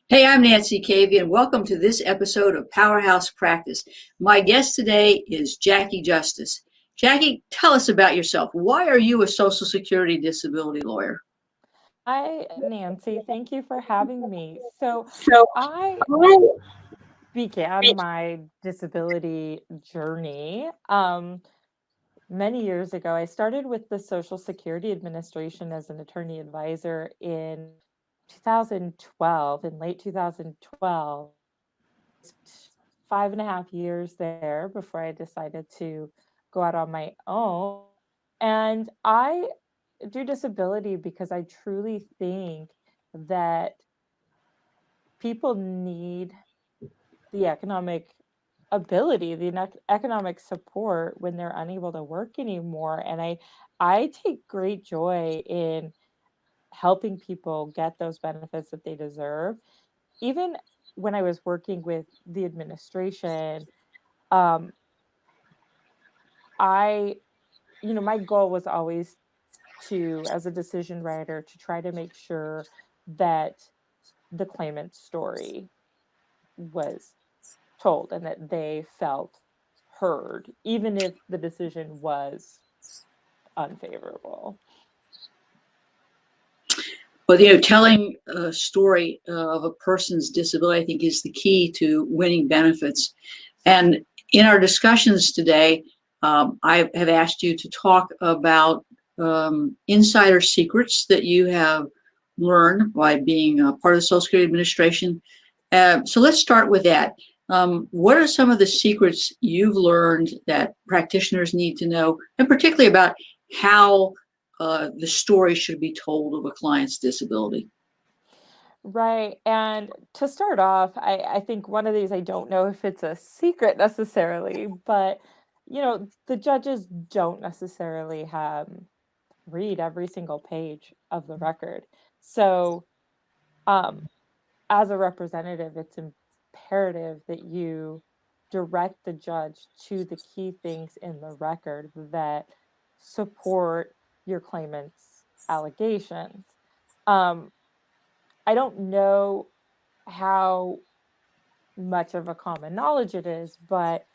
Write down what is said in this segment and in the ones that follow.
Hey, I'm Nancy Cavey, and welcome to this episode of Powerhouse Practice. My guest today is Jackie Justice. Jackie, tell us about yourself. Why are you a Social Security disability lawyer? Hi, Nancy. Thank you for having me. So, So, I I began my disability journey many years ago. I started with the Social Security Administration as an attorney advisor in 2012, in late 2012. 5.5 years there before I decided to go out on my own. And I do disability because I truly think that people need the economic ability, the economic support when they're unable to work anymore. And I take great joy in helping people get those benefits that they deserve. Even when I was working with the administration, um, I, my goal was always to, as a decision writer, to try to make sure that the claimant's story was told and that they felt heard, even if the decision was unfavorable. well, telling a story of a person's disability, I think, is the key to winning benefits. And in our discussions today, I have asked you to talk about insider secrets that you have learned by being a part of the Social Security Administration. So let's start with that. What are some of the secrets you've learned that practitioners need to know, and particularly about how the story should be told of a client's disability? Right. And to start off, I think one of these, I don't know if it's a secret necessarily, but the judges don't necessarily read every single page of the record. So, um, as a representative, it's imperative that you direct the judge to the key things in the record that support your claimant's allegations. Um, I don't know how much of a common knowledge it is, but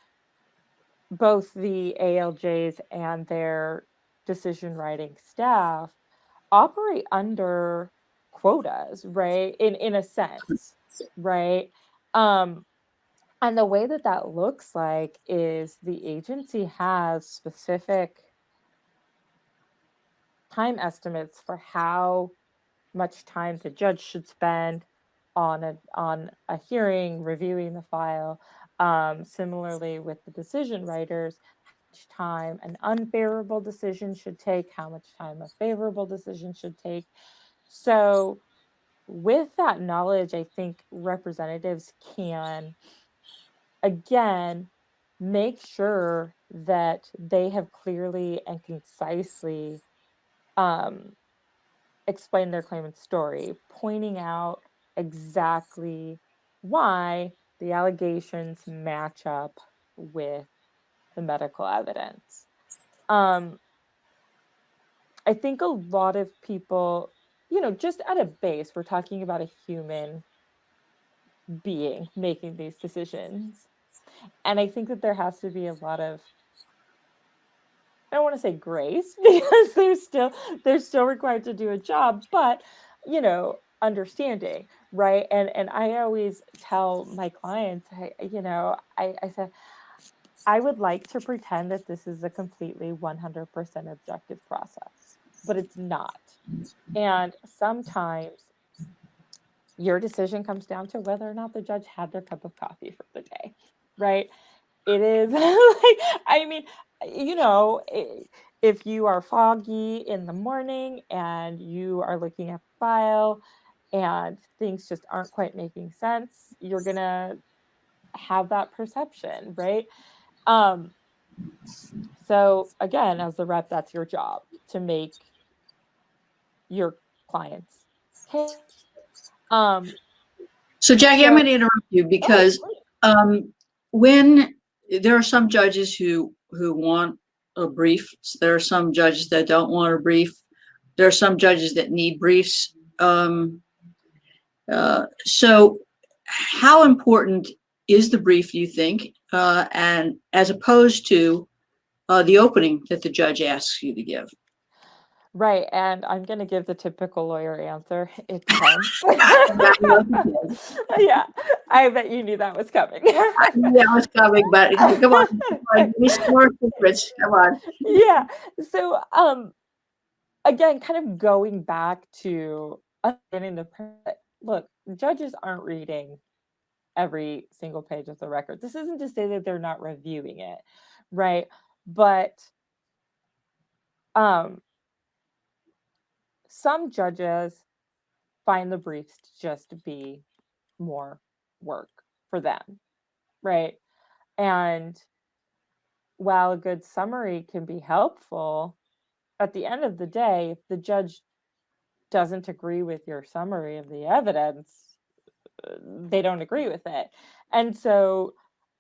both the ALJs and their decision writing staff operate under quotas, right? In a sense, right? Um, and the way that that looks like is the agency has specific time estimates for how much time the judge should spend on a hearing, reviewing the file. Similarly, with the decision writers, how much time an unfavorable decision should take, how much time a favorable decision should take. So, with that knowledge, I think representatives can, again, make sure that they have clearly and concisely um, explained their claimant's story, pointing out exactly why the allegations match up with the medical evidence. Um, I think a lot of people, just at a base, we're talking about a human being making these decisions. And I think that there has to be a lot of, I don't want to say grace because they're still required to do a job, but understanding, right? And I always tell my clients, I said I would like to pretend that this is a completely 100% objective process, but it's not. And sometimes your decision comes down to whether or not the judge had their cup of coffee for the day, right? It is like, I mean, you know, i- if you are foggy in the morning and you are looking at the file and things just aren't quite making sense, you're gonna have that perception, right? Um, so again, as the rep, that's your job to make your clients case. Um, So, Jackie, I'm so going to interrupt you oh, because when there are some judges who want a brief, there are some judges that don't want a brief. There are some judges that need briefs. So how important is the brief, you think, and as opposed to the opening that the judge asks you to give? Right, and I'm gonna give the typical lawyer answer. It depends. Yeah, I bet you knew that was coming. I knew that was coming, but come on, give me some more secrets. Come on. Yeah. So, again, kind of going back to understanding look, judges aren't reading every single page of the record. This isn't to say that they're not reviewing it, right? But some judges find the briefs to just be more work for them, right? And while a good summary can be helpful, at the end of the day, if the judge doesn't agree with your summary of the evidence, they don't agree with it. And so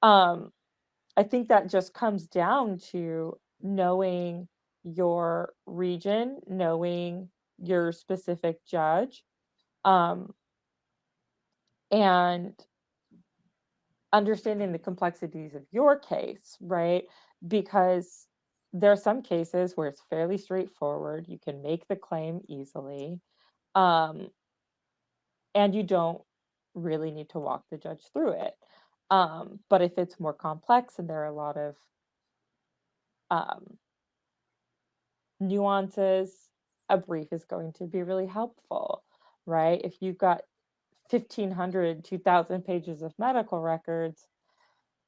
I think that just comes down to knowing your region, knowing your specific judge, and understanding the complexities of your case, right? Because there are some cases where it's fairly straightforward. You can make the claim easily, and you don't really need to walk the judge through it. But if it's more complex and there are a lot of nuances, a brief is going to be really helpful, right? If you've got 1,500, 2,000 pages of medical records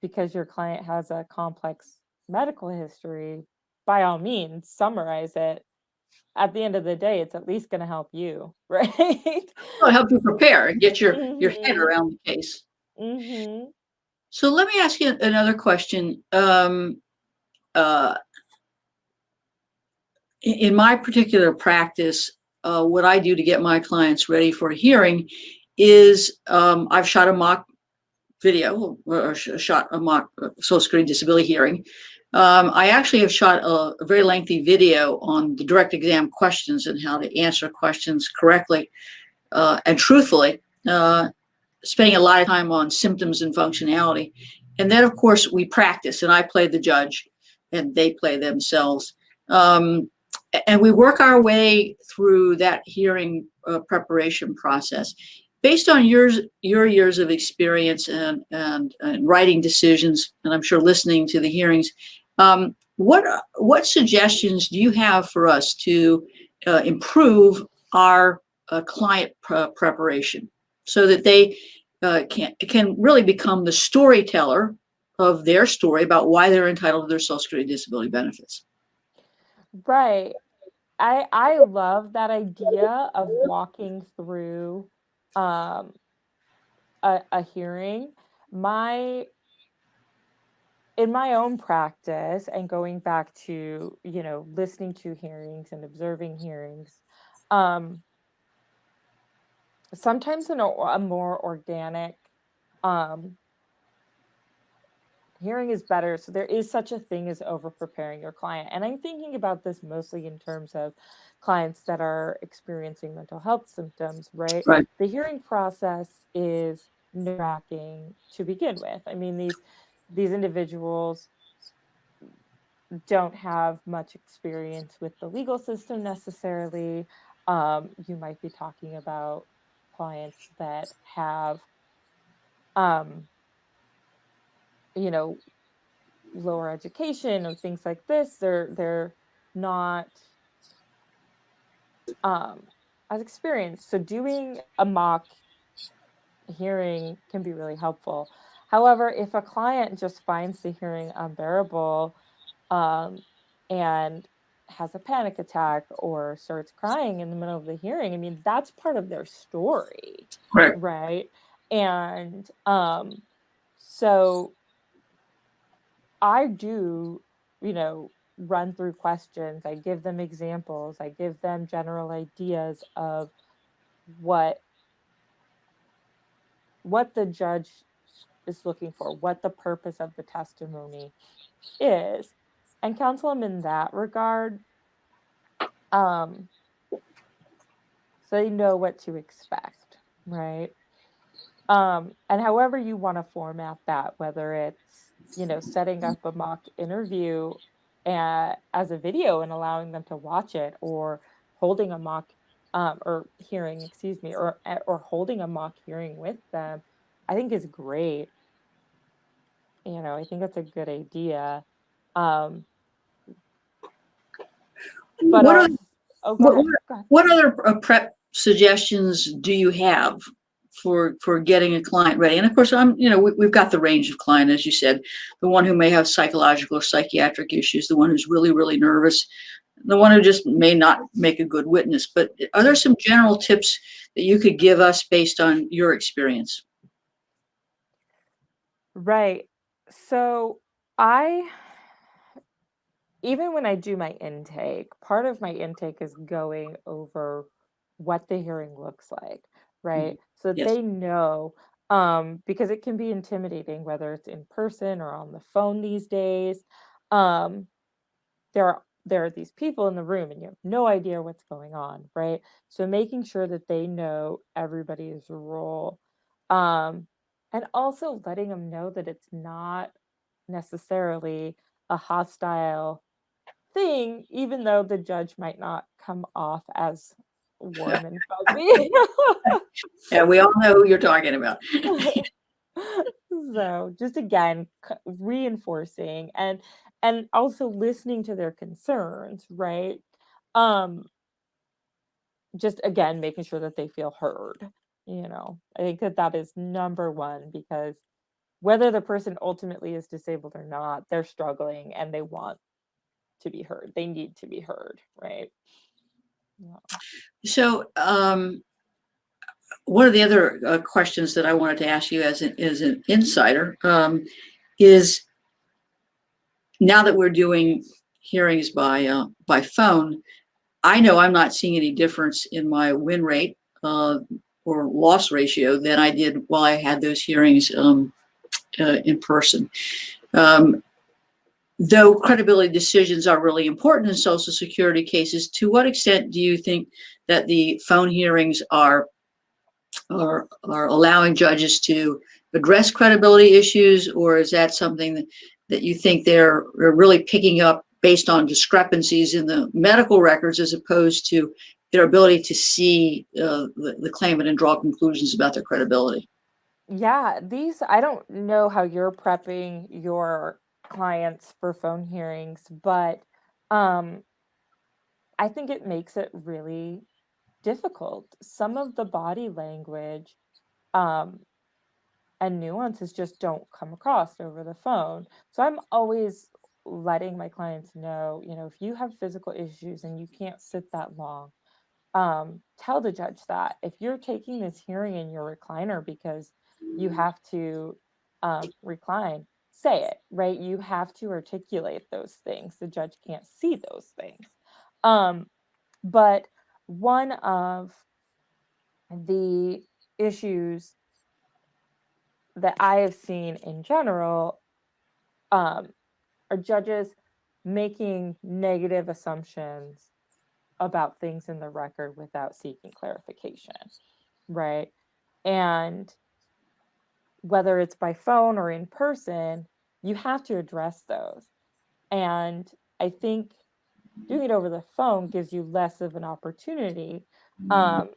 because your client has a complex medical history, by all means, summarize it. At the end of the day, it's at least going to help you, right? Well, help you prepare and get your head Mhm. around the case. Mhm. So let me ask you another question. In my particular practice, what I do to get my clients ready for a hearing is I've shot a mock video or shot a mock Social Security disability hearing. I actually have shot a very lengthy video on the direct exam questions and how to answer questions correctly and truthfully, spending a lot of time on symptoms and functionality. And then, of course, we practice, and I play the judge, and they play themselves. And we work our way through that hearing preparation process. Based on your years of experience and writing decisions, and I'm sure listening to the hearings, what suggestions do you have for us to improve our client preparation so that they can really become the storyteller of their story about why they're entitled to their Social Security disability benefits? Right. I love that idea of walking through um, a hearing. My In my own practice and going back to, listening to hearings and observing hearings, um, sometimes in a more organic um, hearing is better. So there is such a thing as over preparing your client. And I'm thinking about this mostly in terms of clients that are experiencing mental health symptoms, right? Right. The hearing process is nerve-wracking to begin with. I mean, these individuals don't have much experience with the legal system necessarily. You might be talking about clients that have, um, you know, lower education or things like this. They're not as experienced. So doing a mock hearing can be really helpful. However, if a client just finds the hearing unbearable, um, and has a panic attack or starts crying in the middle of the hearing, I mean, that's part of their story, Correct. right? And so I do, run through questions. I give them examples. I give them general ideas of what the judge is looking for, what the purpose of the testimony is, and counsel them in that regard. Um, so they know what to expect, right? And however you want to format that, whether it's, setting up a mock interview as a video and allowing them to watch it, or holding a mock or hearing, excuse me, or holding a mock hearing with them, I think is great. I think that's a good idea. Um, but What are also, oh, go what ahead. what, Go ahead. what other prep suggestions do you have for getting a client ready? And of course, we've got the range of client, as you said, the one who may have psychological or psychiatric issues, the one who's really, really nervous, the one who just may not make a good witness. But are there some general tips that you could give us based on your experience? Right. So I, even when I do my intake, part of my intake is going over what the hearing looks like, right? So that Yes. they know, because it can be intimidating, whether it's in person or on the phone these days. Um, there are these people in the room and you have no idea what's going on, right? So making sure that they know everybody's role, um, and also letting them know that it's not necessarily a hostile thing, even though the judge might not come off as warm and fuzzy. Yeah, we all know who you're talking about. So just again, reinforcing and also listening to their concerns, right? Um, just again making sure that they feel heard. I think that that is number one, because whether the person ultimately is disabled or not, they're struggling and they want to be heard. They need to be heard, right? Yeah. So, one of the other questions that I wanted to ask you as an insider is, now that we're doing hearings by phone, I know I'm not seeing any difference in my win rate or loss ratio than I did while I had those hearings in person. Um, though credibility decisions are really important in Social Security cases, to what extent do you think that the phone hearings are allowing judges to address credibility issues, or is that something that you think they're really picking up based on discrepancies in the medical records, as opposed to their ability to see the claimant and draw conclusions about their credibility? Yeah, I don't know how you're prepping your clients for phone hearings, but um, I think it makes it really difficult. Some of the body language um, and nuances just don't come across over the phone. So I'm always letting my clients know, if you have physical issues and you can't sit that long, tell the judge that. If you're taking this hearing in your recliner because you have to recline, say it, right? You have to articulate those things. The judge can't see those things. Um, but one of the issues that I have seen in general um, are judges making negative assumptions about things in the record without seeking clarification, right? And whether it's by phone or in person, you have to address those. And I think doing it over the phone gives you less of an opportunity. Um,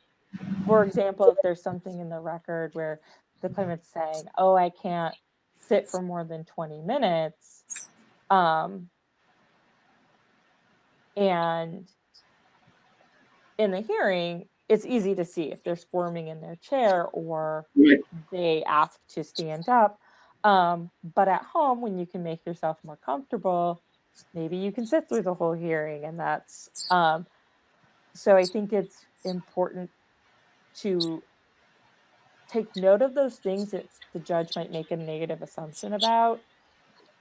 for example, if there's something in the record where the claimant's saying, "Oh, I can't sit for more than 20 minutes," um, and in the hearing, it's easy to see if they're squirming in their chair or Right. they ask to stand up. But at home, when you can make yourself more comfortable, maybe you can sit through the whole hearing. And so I think it's important to take note of those things that the judge might make a negative assumption about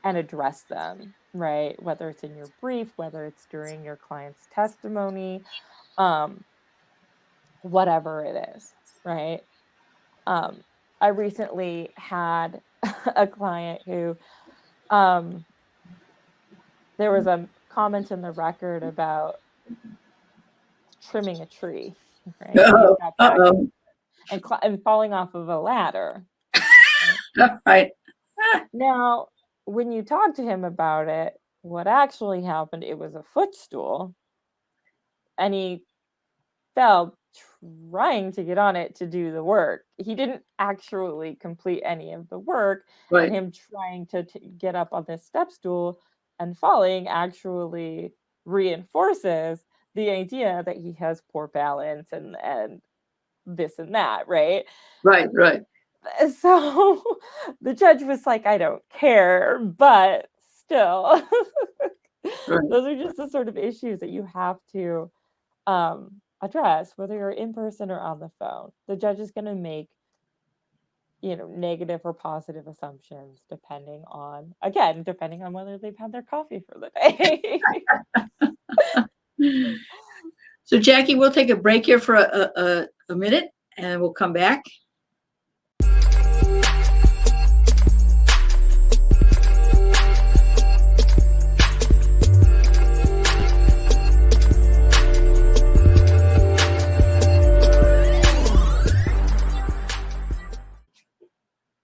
and address them, right? Whether it's in your brief, whether it's during your client's testimony, um, whatever it is, right? Um, I recently had a client who um, there was a comment in the record about trimming a tree, right? He's Uh-oh. got back Uh-oh. and falling off of a ladder. Right. Now, when you talk to him about it, what actually happened, it was a footstool, and he fell trying to get on it to do the work. He didn't actually complete any of the work, and Right. him trying to get up on this step stool and falling actually reinforces the idea that he has poor balance and this and that, right? Right. Right. So the judge was like, I don't care, but still, Right. those are just the sort of issues that you have to address, whether you're in person or on the phone. The judge is going to make, negative or positive assumptions depending on whether they've had their coffee for the day. So, Jackie, we'll take a break here for a minute, and we'll come back.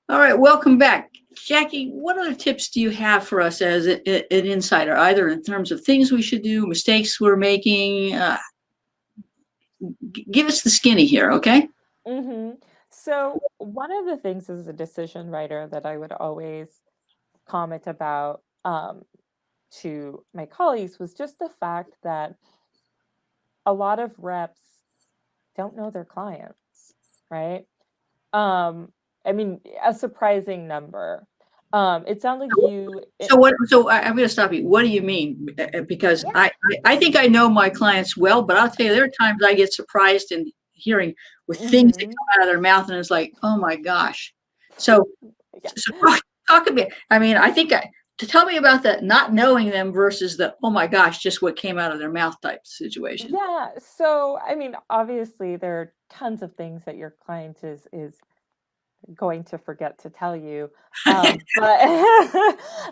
All right, welcome back. Jackie, what other tips do you have for us as an insider, either in terms of things we should do, mistakes we're making? Give us the skinny here, okay? Mm-hmm. So one of the things as a decision writer that I would always comment about to my colleagues was just the fact that a lot of reps don't know their clients, right? I mean, a surprising number. It sounds like you. So I'm going to stop you. What do you mean? Because Yeah. I think I know my clients well, but I'll tell you, there are times I get surprised in hearing with things that come out of their mouth, and it's like, oh my gosh. So, Yeah. so talk a bit. I mean, I think to tell me about that not knowing them versus the, oh my gosh, just what came out of their mouth type situation. Yeah. So, I mean, obviously there are tons of things that your client is going to forget to tell you. But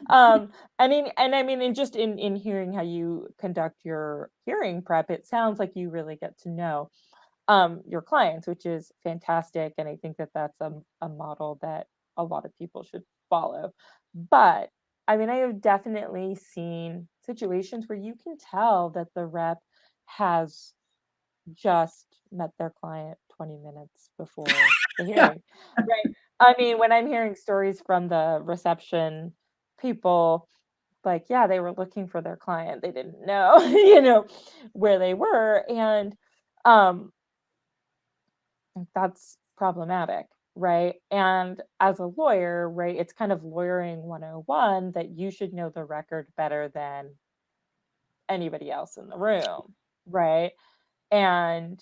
I mean, and just in hearing how you conduct your hearing prep, it sounds like you really get to know your clients, which is fantastic. And I think that that's a model that a lot of people should follow. But I mean, I have definitely seen situations where you can tell that the rep has just met their client 20 minutes before the hearing, right? I mean, when I'm hearing stories from the reception people, like, yeah, they were looking for their client. They didn't know, where they were. And that's problematic, right? And as a lawyer, right, it's kind of lawyering 101 that you should know the record better than anybody else in the room, right? And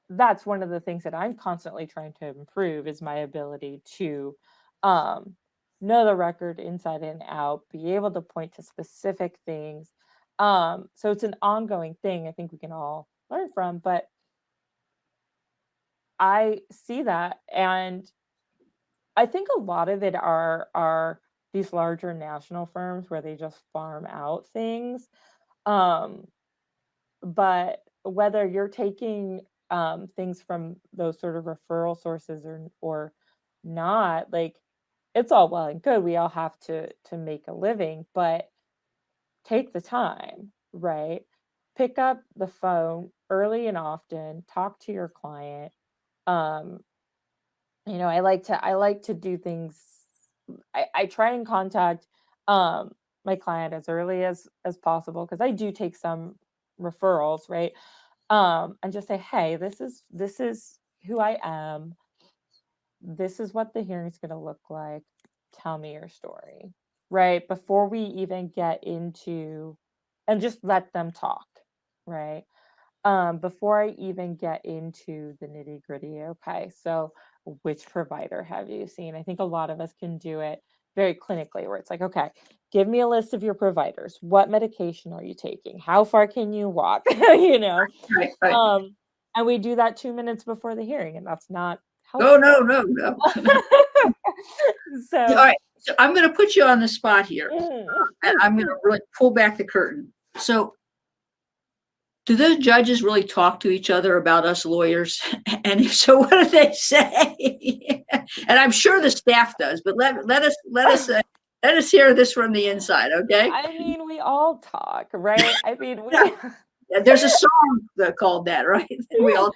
that's one of the things that I'm constantly trying to improve is my ability to know the record inside and out, be able to point to specific things. So it's an ongoing thing I think we can all learn from, but I see that, and I think a lot of it are these larger national firms where they just farm out things. Um, but whether you're taking things from those sort of referral sources or not, like it's all well and good. We all have to make a living, but take the time, right? Pick up the phone early and often, talk to your client. Um, I like to do things. I try and contact my client as early as possible because I do take some referrals, right? And just say, hey, this is who I am. This is what the hearing's going to look like. Tell me your story, right? Before we even get into, and just let them talk, right? Before I even get into the nitty gritty, okay, so which provider have you seen? I think a lot of us can do it very clinically, where it's like, okay, give me a list of your providers. What medication are you taking? How far can you walk? Right. And we do that 2 minutes before the hearing, and that's not Oh, helpful. no. So, All right. So I'm going to put you on the spot here. mm, And I'm going to really pull back the curtain. So do those judges really talk to each other about us lawyers? And if so, what do they say? And I'm sure the staff does, but let us hear this from the inside, okay? I mean, we all talk, right? I mean, we. Yeah. Yeah, there's a song called that, right? We all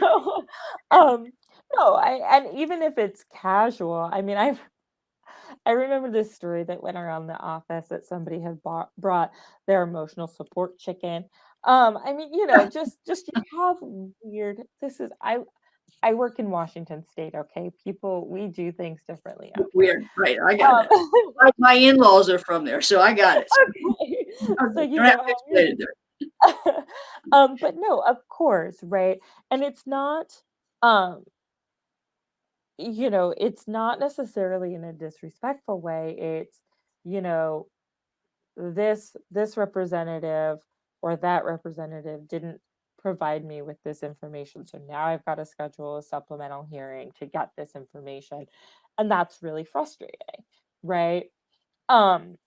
No, no, and even if it's casual, I mean, I remember this story that went around the office that somebody had brought their emotional support chicken. I mean, just you have weird. I work in Washington State. Okay, people, we do things differently out here. weird, right? I got it. My in-laws are from there, so I got it. Okay. So You don't have to explain it there. But no, of course, right? And it's not, it's not necessarily in a disrespectful way. It's, you know, this representative or that representative didn't provide me with this information. So now I've got to schedule a supplemental hearing to get this information. And that's really frustrating, right? Um,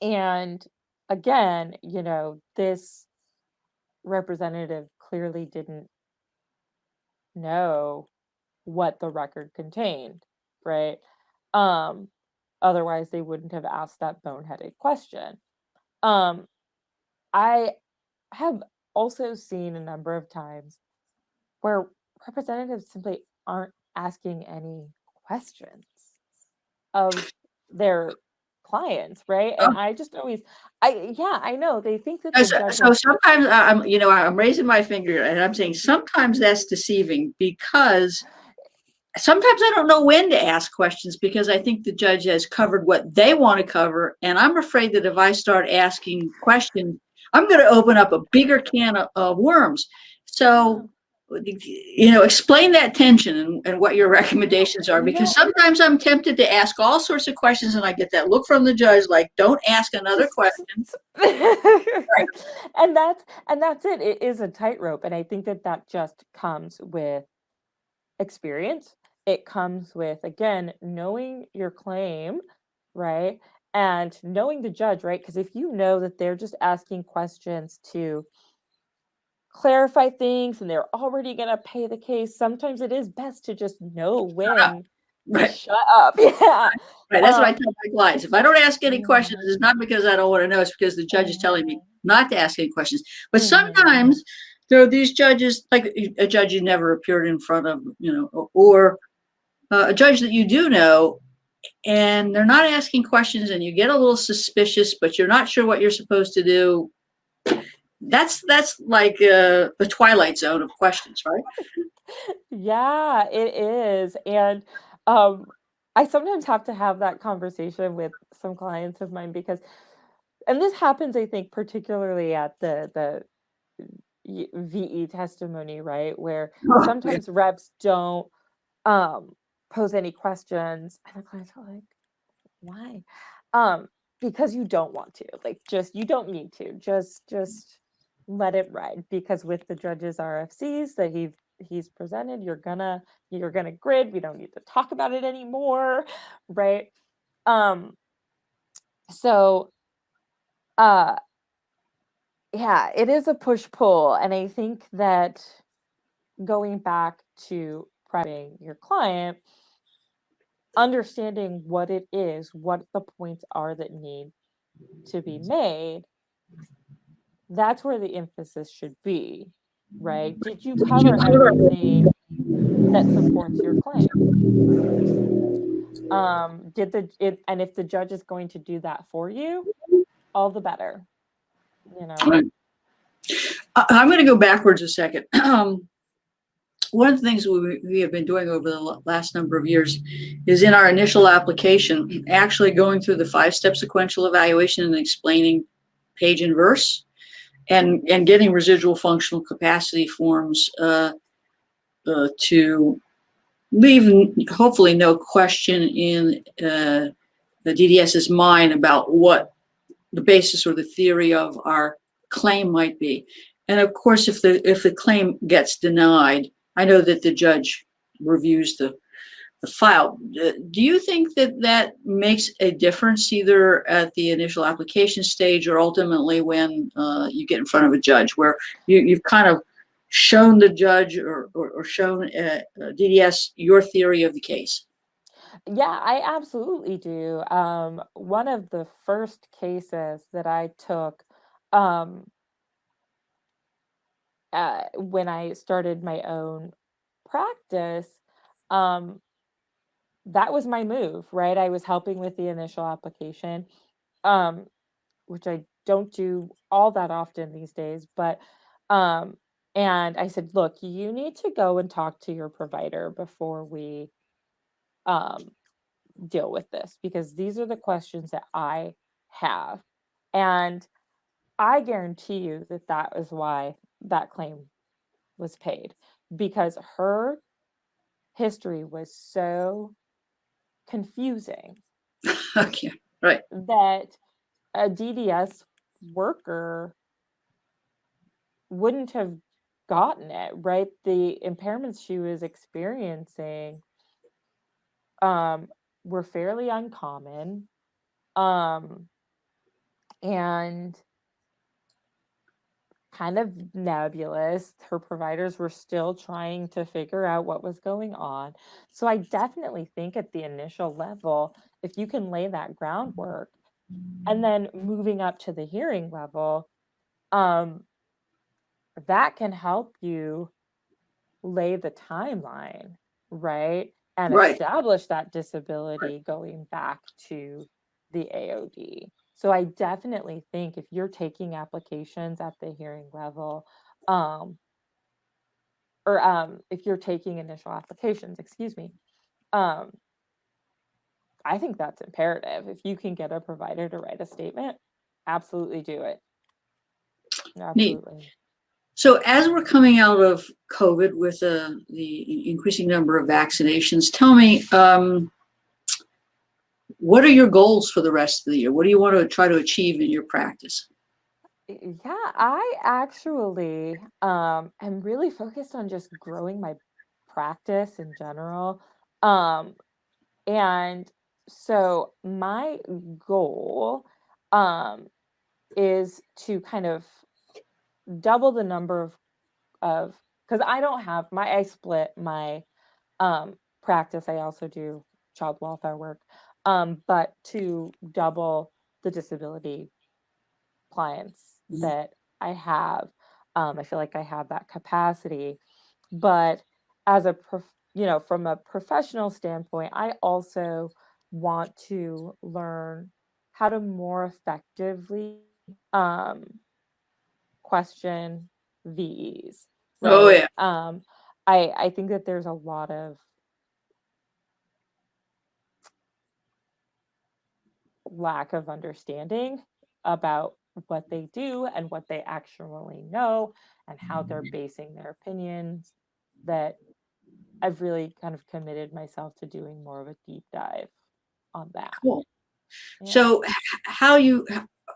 and again, this representative clearly didn't know what the record contained, right? Um, Otherwise they wouldn't have asked that boneheaded question. Um, I have also seen a number of times where representatives simply aren't asking any questions of their clients, right? And I just always, I know they think that the judge. So sometimes I'm raising my finger and I'm saying sometimes that's deceiving because sometimes I don't know when to ask questions because I think the judge has covered what they want to cover. And I'm afraid that if I start asking questions, I'm going to open up a bigger can of worms. So, explain that tension and what your recommendations are, because sometimes I'm tempted to ask all sorts of questions and I get that look from the judge, like, don't ask another question. Right. And that's it. It is a tightrope. And I think that just comes with experience. It comes with, again, knowing your claim, right? And knowing the judge, right? Because if you know that they're just asking questions to clarify things and they're already going to pay the case, sometimes it is best to just know when to shut up. Yeah. Right. That's what I tell my clients. If I don't ask any questions, it's not because I don't want to know. It's because the judge is telling me not to ask any questions. But sometimes there are these judges, like a judge you never appeared in front of, or a judge that you do know, and they're not asking questions and you get a little suspicious, but you're not sure what you're supposed to do. That's like the Twilight Zone of questions, right? Yeah, it is. And I sometimes have to have that conversation with some clients of mine because, and this happens, I think, particularly at the VE testimony, right? Where sometimes reps don't pose any questions and the clients are like, why? Because you don't want to, like, you don't need to, just let it ride, because with the judge's RFCs that he's presented, you're gonna grid. We don't need to talk about it anymore, right? So yeah, it is a push-pull, and I think that going back to prepping your client, understanding what it is, what the points are that need to be made, that's where the emphasis should be, right? Did you cover everything that supports your claim? And if the judge is going to do that for you, all the better, Right. I'm going to go backwards a second. One of the things we have been doing over the last number of years is in our initial application, actually going through the 5-step sequential evaluation and explaining page and verse and getting residual functional capacity forms to leave hopefully no question in the DDS's mind about what the basis or the theory of our claim might be. And of course, if the claim gets denied, I know that the judge reviews the file. Do you think that that makes a difference either at the initial application stage or ultimately when you get in front of a judge, where you've kind of shown the judge or shown DDS your theory of the case? Yeah, I absolutely do. One of the first cases that I took um, when I started my own practice, um, that was my move, right? I was helping with the initial application, um, which I don't do all that often these days, but um, and I said, look, you need to go and talk to your provider before we um, deal with this, because these are the questions that I have. And I guarantee you that that is why that claim was paid, because her history was so confusing Okay, right, that a DDS worker wouldn't have gotten it, right? The impairments she was experiencing um, were fairly uncommon. Um, and kind of nebulous. Her providers were still trying to figure out what was going on. So I definitely think at the initial level, if you can lay that groundwork and then moving up to the hearing level, um, that can help you lay the timeline, right? And right. establish that disability going back to the AOD. So I definitely think if you're taking applications at the hearing level, um, or if you're taking initial applications, excuse me, um, I think that's imperative. If you can get a provider to write a statement, absolutely do it. Neat. Absolutely. So as we're coming out of COVID with the increasing number of vaccinations, tell me, what are your goals for the rest of the year? What do you want to try to achieve in your practice? Yeah, I actually am really focused on just growing my practice in general. Um, and so my goal um is to kind of double the number of because I don't have my I split my practice. I also do child welfare work. But to double the disability clients Mhm. that I have. I feel like I have that capacity. But as a from a professional standpoint, I also want to learn how to more effectively um, question VEs, Oh right? yeah. I think that there's a lot of lack of understanding about what they do and what they actually know and how they're basing their opinions, that I've really kind of committed myself to doing more of a deep dive on that. Cool. Yeah. So how you,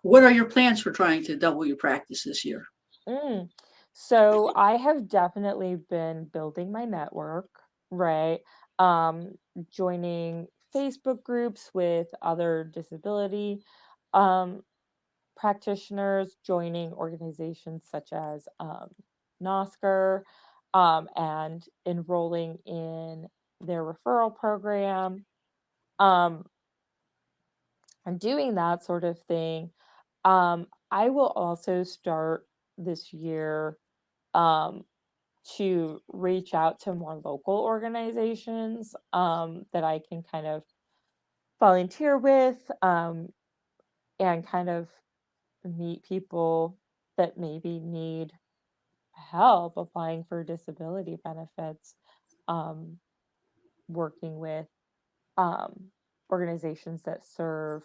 what are your plans for trying to double your practice this year? Mm. So I have definitely been building my network, right? Um, Joining Facebook groups with other disability um, practitioners, joining organizations such as NOSCR, and enrolling in their referral program, um, and doing that sort of thing. I will also start this year um, to reach out to more local organizations that I can kind of volunteer with, and kind of meet people that maybe need help applying for disability benefits, um, working with um, organizations that serve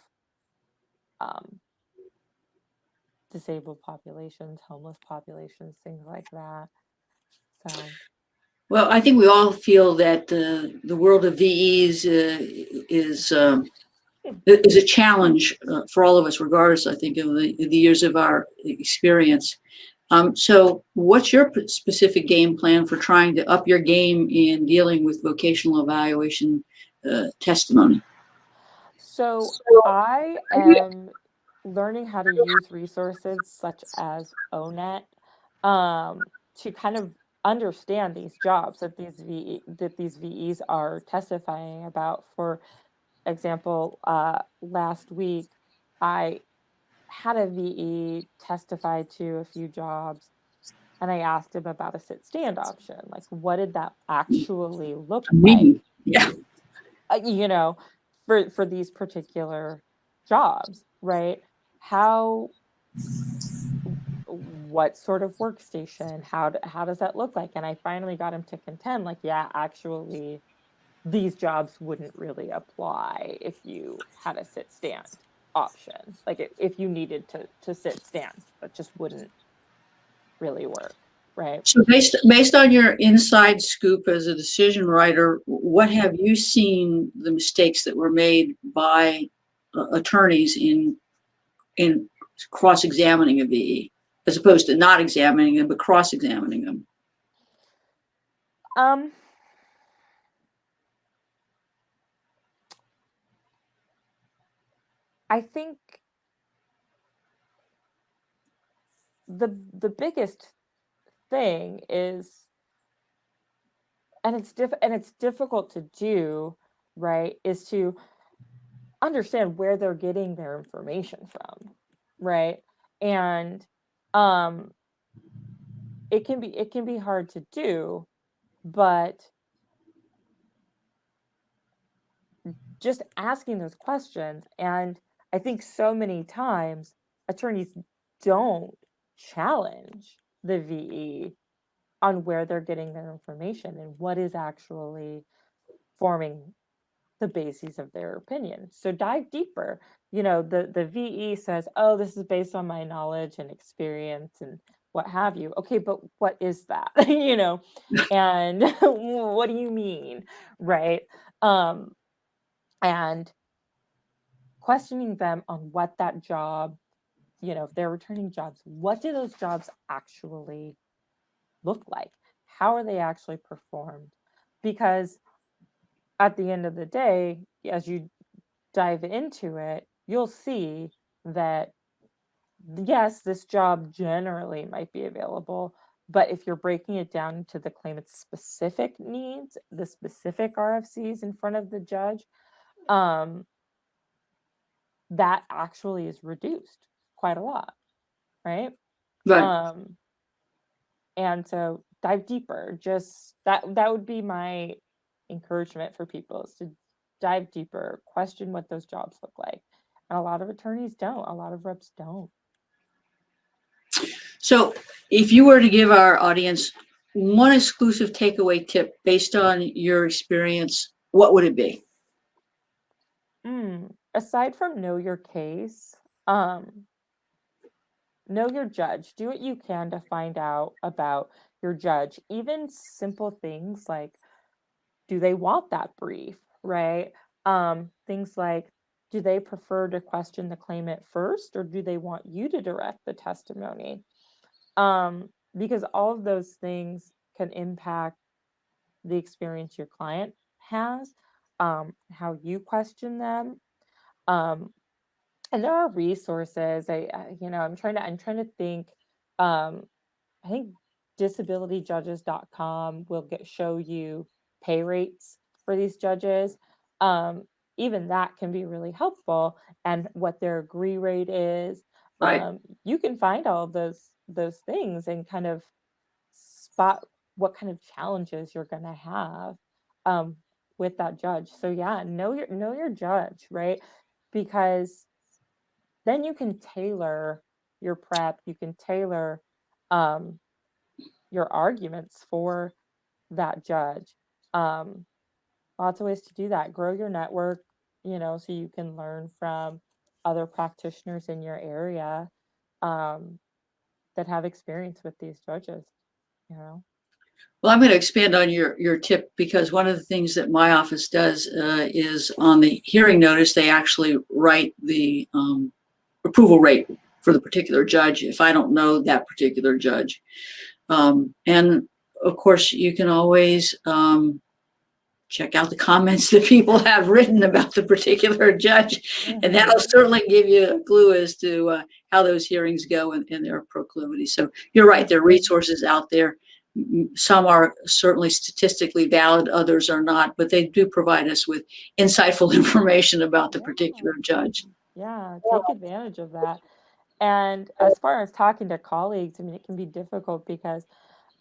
um, disabled populations, homeless populations, things like that. So, Well, I think we all feel that the world of VEs is a challenge for all of us, regardless, I think, of the years of our experience. So what's your specific game plan for trying to up your game in dealing with vocational evaluation testimony? So I am learning how to use resources such as ONET to kind of understand these jobs that these VEs are testifying about. For example, last week I had a VE testify to a few jobs, and I asked him about a sit-stand option. Like, what did that actually look like? Yeah. You know, for these particular jobs, right? What sort of workstation? How does that look like? And I finally got him to contend, like, yeah, actually, these jobs wouldn't really apply if you had a sit stand option. Like if you needed to sit stand, that just wouldn't really work, right? So based on your inside scoop as a decision writer, what have you seen the mistakes that were made by attorneys in cross-examining a VE, as opposed to not examining them, but cross-examining them? I think the biggest thing is, and it's difficult to do, right, is to understand where they're getting their information from, right? And it can be hard to do, but just asking those questions. And I think so many times attorneys don't challenge the VE on where they're getting their information and what is actually forming the basis of their opinion. So dive deeper. The VE says, oh, this is based on my knowledge and experience and what have you. Okay, but what is that? And what do you mean? Right? And questioning them on what that job, if they're returning jobs, what do those jobs actually look like? How are they actually performed? Because at the end of the day, as you dive into it, you'll see that, yes, this job generally might be available, but if you're breaking it down into the claimant's specific needs, the specific RFCs in front of the judge, that actually is reduced quite a lot, right? Right. And so dive deeper. Just that would be my encouragement for people, is to dive deeper, question what those jobs look like. And a lot of attorneys don't, a lot of reps don't. So if you were to give our audience one exclusive takeaway tip based on your experience, what would it be? Aside from know your case, know your judge. Do what you can to find out about your judge. Even simple things like, do they want that brief, right? Things like, do they prefer to question the claimant first, or do they want you to direct the testimony? Because all of those things can impact the experience your client has, how you question them. And there are resources. I'm trying to think. I think disabilityjudges.com will show you pay rates for these judges. Even that can be really helpful, and what their agree rate is. Right. You can find all of those things and kind of spot what kind of challenges you're going to have with that judge. So yeah, know your judge, right? Because then you can tailor your prep, you can tailor your arguments for that judge. Lots of ways to do that. Grow your network, so you can learn from other practitioners in your area that have experience with these judges. Well, I'm going to expand on your tip, because one of the things that my office does is on the hearing notice, they actually write the approval rate for the particular judge if I don't know that particular judge. And of course, you can always check out the comments that people have written about the particular judge, and that'll certainly give you a clue as to how those hearings go and their proclivity. So you're right, there are resources out there. Some are certainly statistically valid, others are not, but they do provide us with insightful information about the particular judge. Yeah, take advantage of that. And as far as talking to colleagues, I mean, it can be difficult because,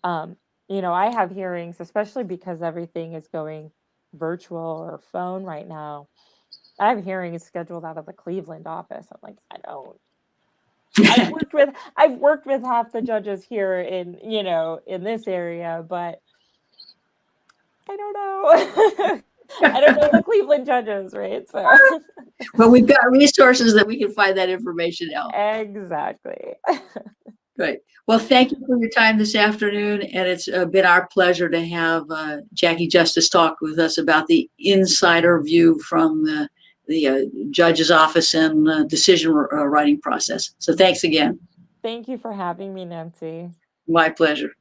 I have hearings, especially because everything is going virtual or phone right now. I have hearings scheduled out of the Cleveland office. I'm like, I don't. I've worked with half the judges here in this area, but I don't know. I don't know the Cleveland judges, right? So, but we've got resources that we can find that information out. Exactly. Great. Well, thank you for your time this afternoon, and it's been our pleasure to have Jackie Justice talk with us about the insider view from the judge's office and decision writing process. So thanks again. Thank you for having me, Nancy. My pleasure.